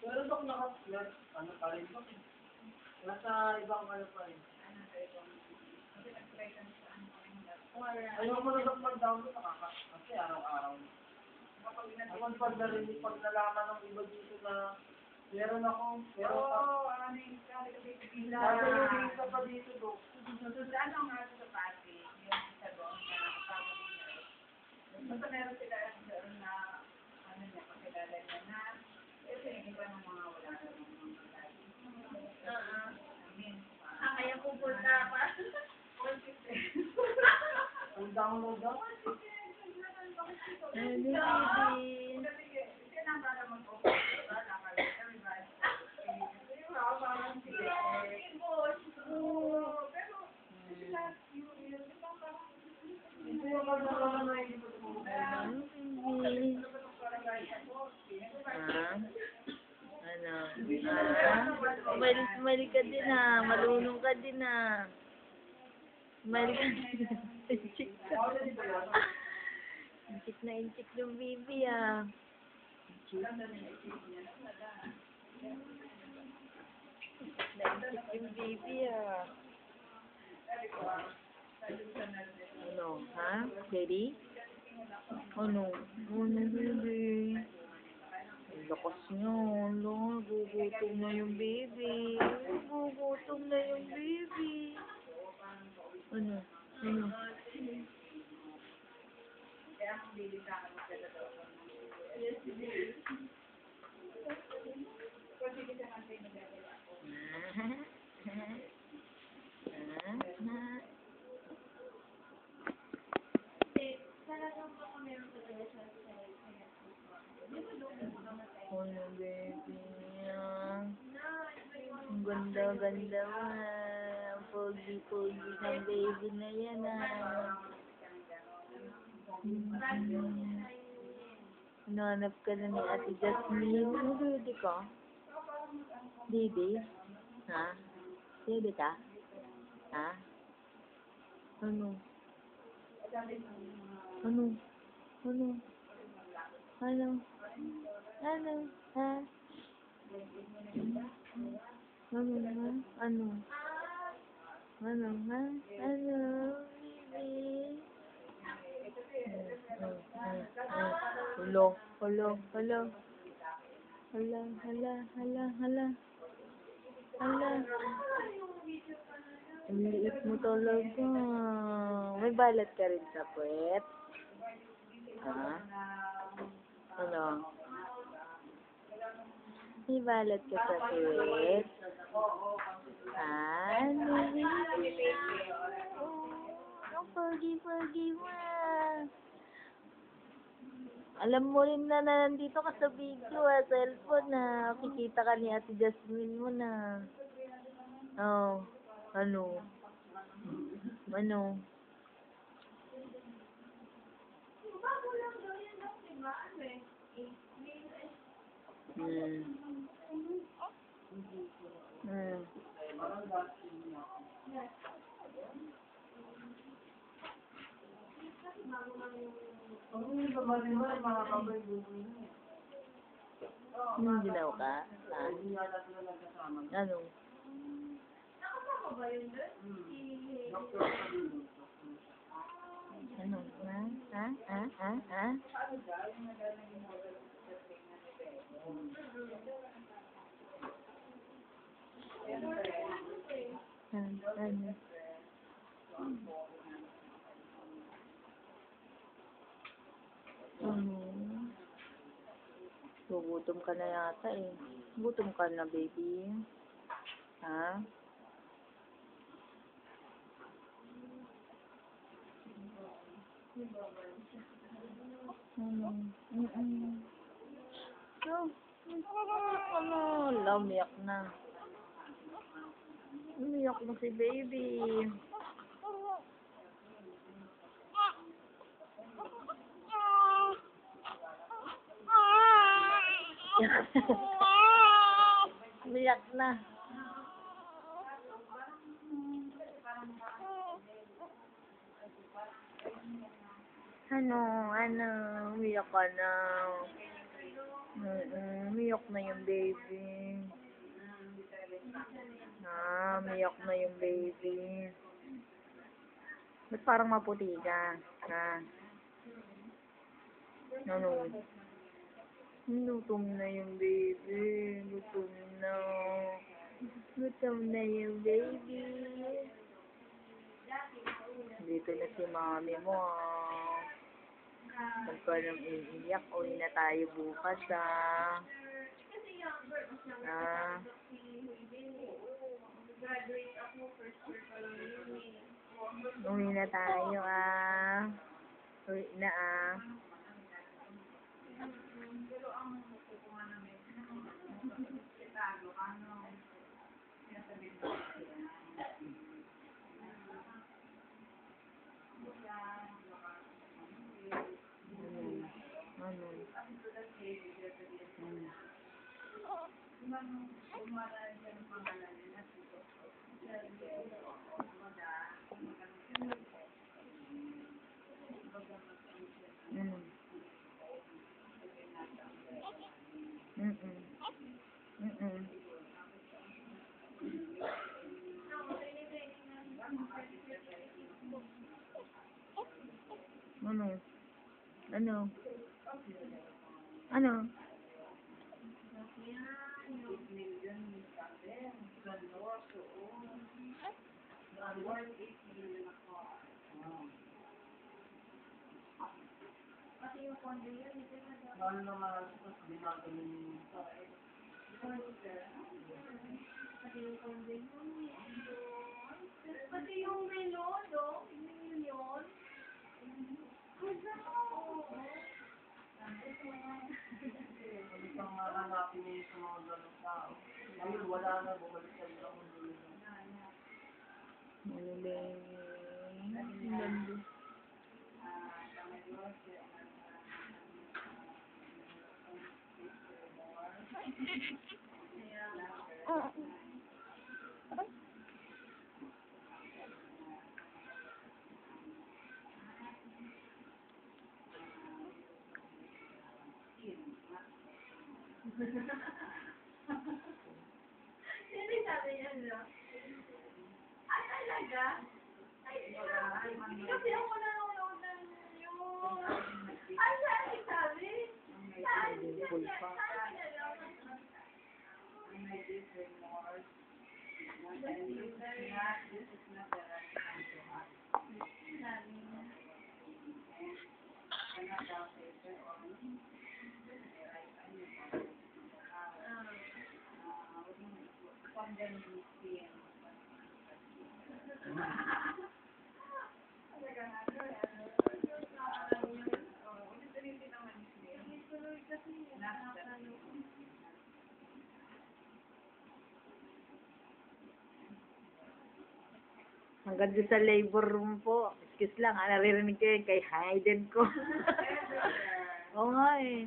Pero dok, ano pa rin dok? Nasa ibang ano pa rin. Ayaw mo na dok mag-download, kasi araw-araw. Kapag pag nalaman ng iba dito na meron akong, meron pa. Oo, ano yung isa pa dito dok. Ano nga sa pati, yung isa doon na kasama niya. Basta meron sila doon na, ano niya, pakilala niya na, kasi yung iba ng mga wala na ng mga lagi. Kaya pupunta pa. Ang download daw. Smile ka din ha. Malunong ka din ha. Smile ka din. Inchik ka. Inchik na inchik yung baby ha. Inchik na inchik yung baby ha. Ano? Ha? Ready? Ano? Ano baby? Lakas niya. Gugutom na yung baby. Gugutom na yung baby. Ano? Ano? Ano baby? Ang ganda-ganda mo ha. Ang pogi-pogi ng baby na yan ha. Hinahanap ka na ni Ate Jasmine. Ano didi ka? Didi? Ha? Didi ka? Ha? Ano? Ano? Ano? Ano? Ano? Ha? Ano ha? Ano? Ano ha? Ano? Baby? Hello? Hello? Hello? Hala? Hala? Hala? Hala? Hala? Ang liit mo talaga. May balat ka rin sa puwet? Ha? Ano? May balat ka sa puwet? Ha? Ang pogi-pogi mo. Alam mo rin na nandito ka sa video cellphone na kikita ka ni Ate Jasmine mo na. Oh, ano? Ano? Ginaw ka? Ha? Ano? Ano? Ha? Ha? Ha? Ha? Ha? Ano? Gugutom ka na yata eh. Gutom ka na, baby. Ha? Ano? Umiyak na. Umiyak na si baby. Umiyak na. Ano, umiyak ka na. Umiyak na yung baby. Umiyak na yung baby. Ba't parang maputi ka? Ano? Gutom na yung baby. Gutom na. Gutom na yung baby. Dito na si mami mo, Huwag ka nang iiyak. Uwi na tayo bukas, Uwi na tayo, Uwi na, Ano? Mahal na mahal ko, ginagawa niyo. Pati yung melon, no? Yun. Hindi kang mahanapin niyo sa mga ganong tao. Ngayon, wala na, bumalik sa ilang mundo. Sino sabi niya, no? Ay, talaga? Ay, kasi ako nanonood ng yung... Ay, saan sabi? Saan? Saan niya lang? Hanggang doon sa labor room po. Excuse lang, naririnig ko yun kay Hayden ko. Oo nga eh.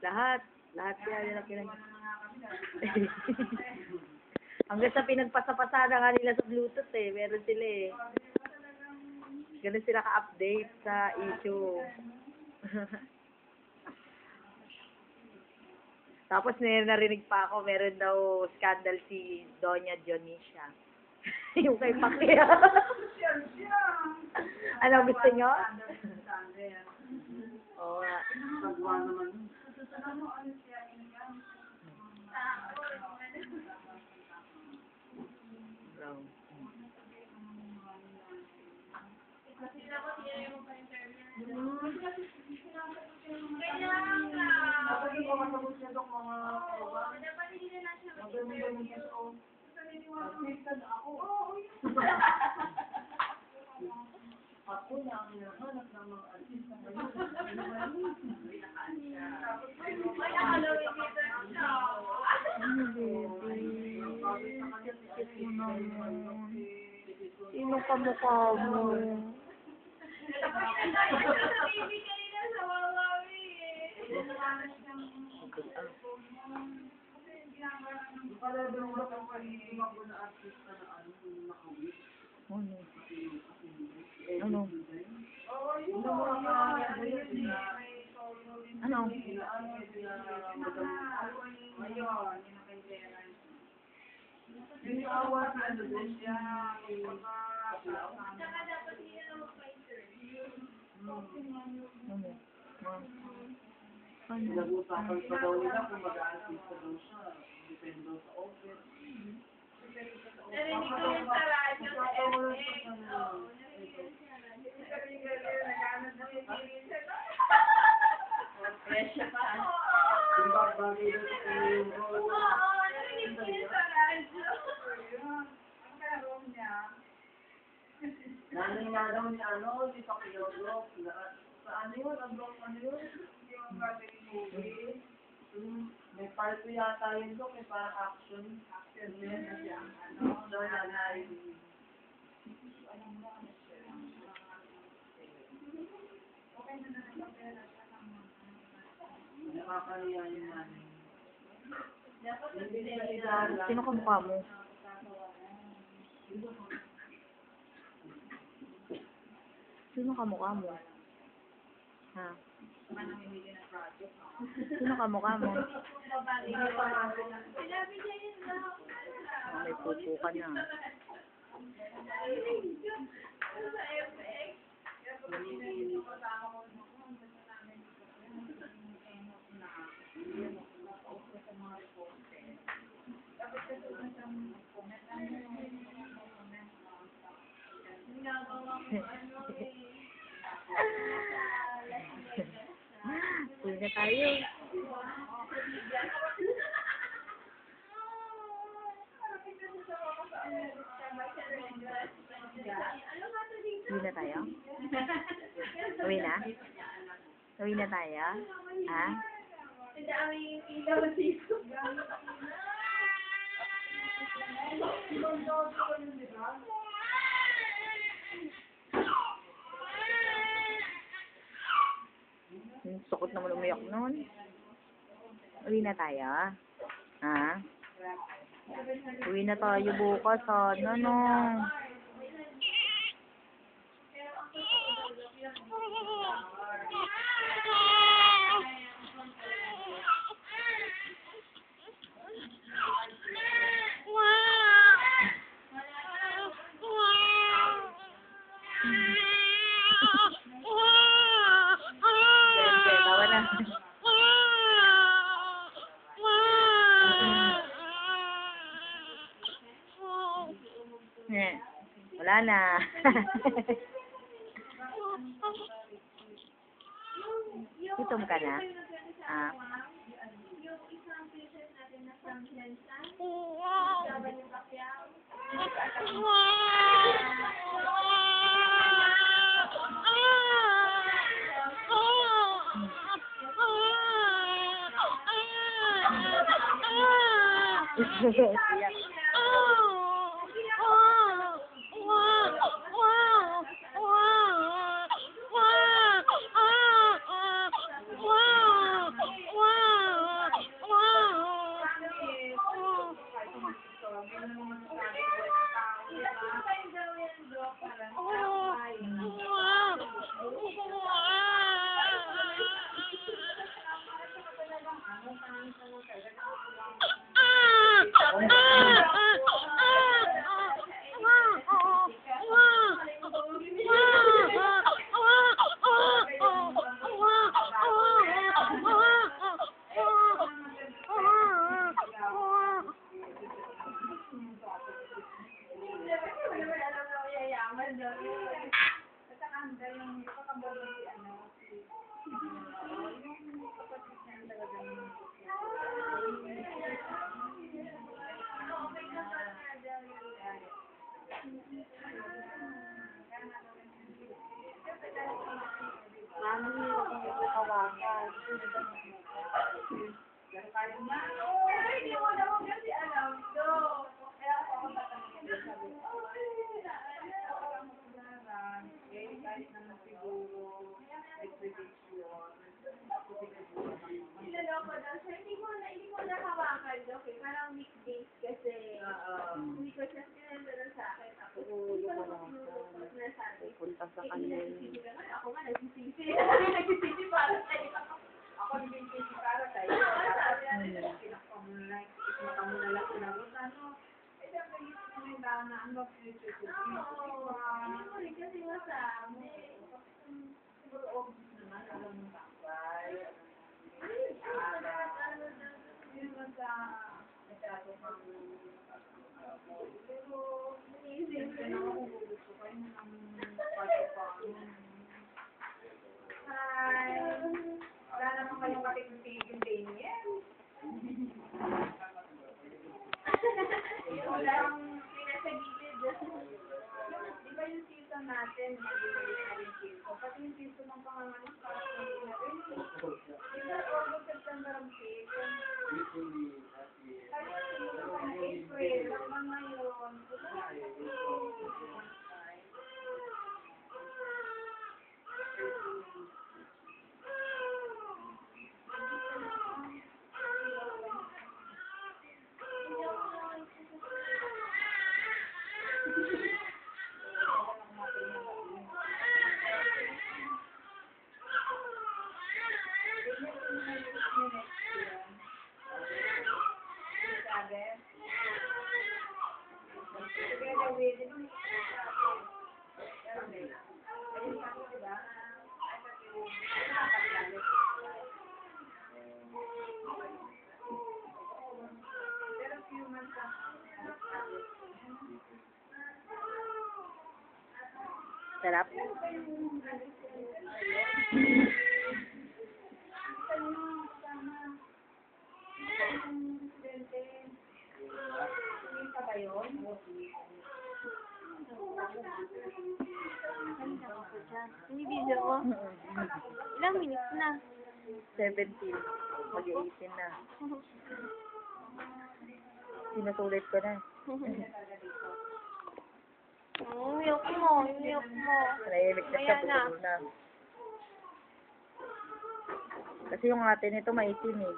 Lahat kaya nila hanggang sa pinagpasapasa na nga nila sa Bluetooth eh. Meron sila eh. Ganun sila ka-update sa issue. Tapos narinig pa ako, meron daw scandal si Doña Dionisia. Yung kay Pacquiao. Ano gusto nyo? Oo nga. Sagwa naman. Kaya nga. Dapat yung mga sagot niya, Dok, mga Oo, dapat hindi na lang siya ganun ko. Assistant ako. Ako na ang hinahanap ng mga assistant ngayon. May nakalawin dito siya. Ano, baby? Kiss mo naman. Sino kamukha mo? Tapos na tayo sa baby kanina sa Wawawi eh. Para doon lang ang pag-iima ko na artista na ano, nakawit. Ano? Ano? Oo, yun mga ano yun, Ano? Binawa si ano din siya. Saka dapat hindi na lang mag-fighter. Ano? Ano? Nag-usapan pa daw nila kung mag-aartista daw siya. Depende daw sa office. Narinig ko yun sa radyo sa FX. Oo, narinig ko yun sa radyo sa FX. Fresh siya pa. Oo. Diba, bagay daw sa yung role. Oo, narinig ko yun sa radyo. Nanin nga daw ni ano, di pa kilogrok. Sa ano yun? Ang block ano yun? Yung bagay movie. May part 2 yata yun doon, may parang action. Action yun. Ano, daw nanay. Nakakaliya yun namin. Hindi na idala. Sino kamukha mo? Sino kamukha mo? Ha? Sino kamukha mo? Sinabi niya yun lang. Oh, may pupo ka na. Sa FX. Ginagawa mo ano eh. Uwi na tayo. Uwi na tayo? Uwi na? Uwi na tayo? Ha? Ang daming ilaw dito. Yung sukot naman umiyak nun. Uwi na tayo? Ha? Uwi na tayo bukas, sana no. Tawa na. Wala na. Gutom ka na? Ah. Yung isang patient natin na from Jensen. Sabi ni Pacquiao. Iyak. Yayaman daw. At saka ang dahil yung kakabalo si ano. Hindi mo naman kasi alam to. Kaya ako tatanungin sabi ko, kahit naman siguro, niloloko daw siya. Hindi ko na hawakan, okay? Parang weekdays kasi hindi ko siya sinunod sa akin. Ako, hindi ko na sabi. Punta sa kanila. Ako nga, nagsisisi. Nagsisisi para sa'yo. Ako nagsisisi para sa'yo. Sabi natin, pinakpang mo na, ismaka mo na lang sinagot. Eh, sabi ko na ano, future ko. Oo, kasi masama. Siguro, obvious naman, alam mo takbay. Yun ba sa masyado pang pero iisip ko na ako gusto kayo ng pagkakang hi wala naman kayong katigil Daniel wala akong pinasa gilid di ba yung season natin mag-ibalik na rin season pati yung season ng panganganak parang hindi na rin di ba August, September ang season April lang man ngayon Sarap. Hindi video ko. Ilang minutes na? 17. Mag-18 na. Sinusulit ko na. Umiyak mo. Nahimik na siya, tutulog na. Kasi yung ate nito maitim eh.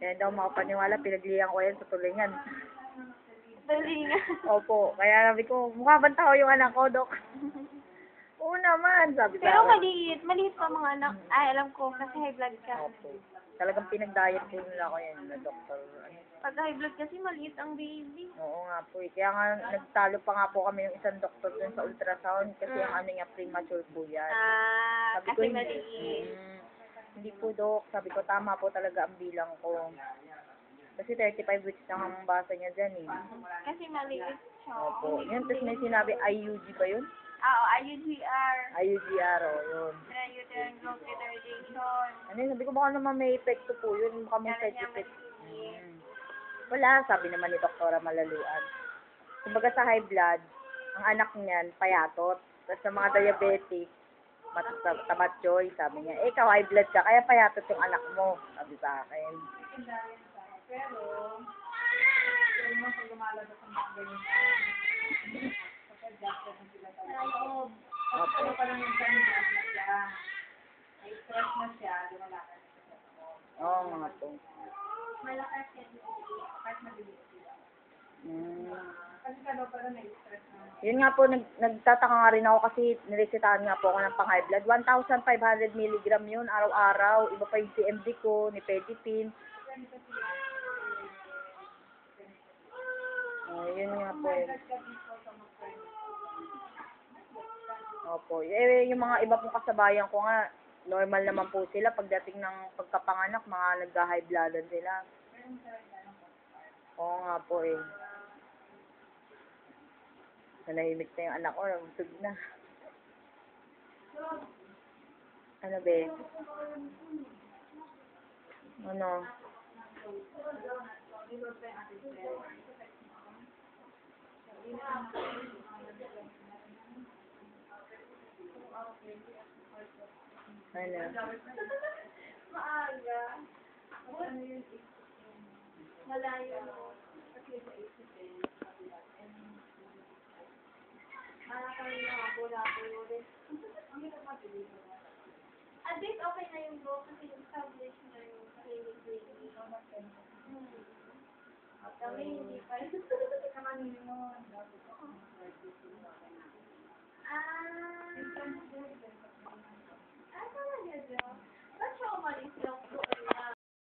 Kaya hindi ako makapaniwala, pinaglihan ko yan sa tulingan. Tulingan? Opo, kaya sabi ko, mukha bang tao yung anak ko, Dok? Oo naman, sabi sa Pero akin. maliit pa mga anak. Ay, alam ko, kasi high blood ka. Opo. Talagang pinag-diet po nila ako yan, na doktor. Pag high blood kasi maliit ang baby. Oo nga po eh. Kaya nga, nagtalo pa nga po kami yung isang doktor dun sa ultrasound kasi yung ano niya, premature po yan. Sabi ko, Kasi hindi. maliit. Hindi po, Dok. Sabi ko, tama po talaga ang bilang ko. Kasi 35 weeks lang ang basa niya dyan eh. Kasi maliit siya. Opo. Yun, tapos may sinabi, IUG ba yun? Oo, IUGR. IUGR, o yun. Uterine growth retardation. Ano yun, sabi ko, baka naman may epekto po yun. Baka may Kaya side niya effect. maliit. Wala, sabi naman ni Doktora Malaluan. Kumbaga sa high blood, ang anak niyan, payatot. Tapos sa mga diabetic, tamatchoy, sabi niya. Eh, ikaw high blood ka, kaya payatot yung anak mo. Sabi sa akin. Pero, yung mga lumalabas ang mga ganyan. Kasi adjusted na sila sa loob. Opo. Ano pa lang yung time na siya. May stress na siya, lumalakad na siya. Oo nga po. Malakas yan. Kahit mabilis sila. Kasi kano pa lang na-stress na. Yun nga po, nagtataka nga rin ako kasi niresetahan nga po ako ng pang-high blood. 1,500 milligram yun, araw-araw. Iba pa yung CMD ko, ni Pedipin. Yun nga po. Opo. Eh, yung mga iba pong kasabayan ko nga, normal naman po sila. Pagdating ng pagkapanganak, mga nagka-high bloodan sila. Oo nga po eh. Nanahimik na yung anak ko, nabusog na. Ano be? Ano? Ano? Maaga. Ano yun? Malayo no. Kasi sa isipin. Kami nakapula-pulo rin. Ang hirap matuloy. At least okay na yung go kasi established na yung training. Kami hindi pa. Naman yun. Talaga, Jo? Ba't siya umalis lang po?